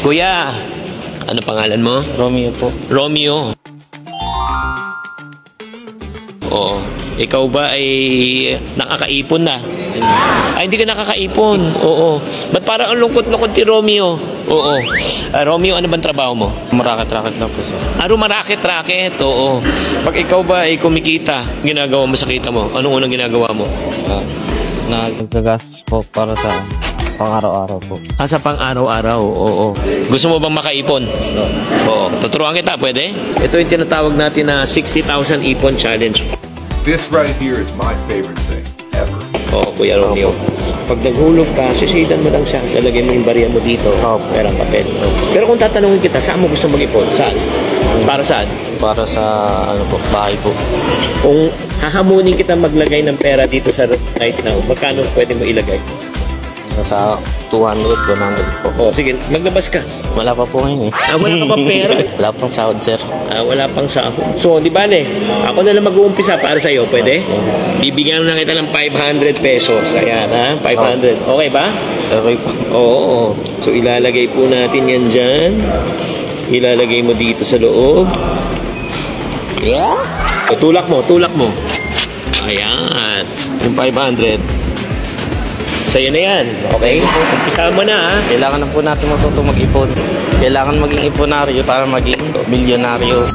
Kuya, ano pangalan mo? Romeo po. Romeo. Oo. Ikaw ba ay nakakaipon na? Ay, hindi ka nakakaipon. Oo. Ba't parang ang lungkot-lungkot ni Romeo? Oo. Romeo, ano bang trabaho mo? Maraket-raket na po sir. Maraket-raket. Oo. Pag ikaw ba ay kumikita, ginagawa mo sa kita mo? Anong unang ginagawa mo? Nagagastos po para sa pang-araw-araw po. Sa pang-araw-araw, oo. Gusto mo bang makaipon? Oo. Tuturuan kita, pwede? Ito yung tinatawag natin na 60,000 ipon challenge. This right here is my favorite thing ever. Oo, Kuya Romeo. Pag naghulog ka, sisidan mo lang siya. Lalagay mo yung barya mo dito. Perang papel. Pero kung tatanungin kita, saan mo gusto mag-ipon? Saan? Para saan? Para sa bahay po. Kung hahamunin kita maglagay ng pera dito sa right now, magkano pwede mo ilagay? Sa 200, 100 po. Sige, maglabas ka. Wala pa po ngayon eh. Wala ka pa pera? Wala pang sahod sir. Wala pang sahod. So, di bale, ako na lang mag-uumpisa para sa'yo, pwede? Bibigyan na kita ng 500 pesos. Ayan, ha? 500. Okay ba? Okay po. Oo. So, ilalagay po natin yan dyan. Ilalagay mo dito sa loob. So, tulak mo. Ayan. Yung 500. Sa'yo na yan. Okay? Umpisa mo na, ha? Kailangan na po natin matuto mag-ipon. Kailangan maging iponaryo para maging milyonaryo.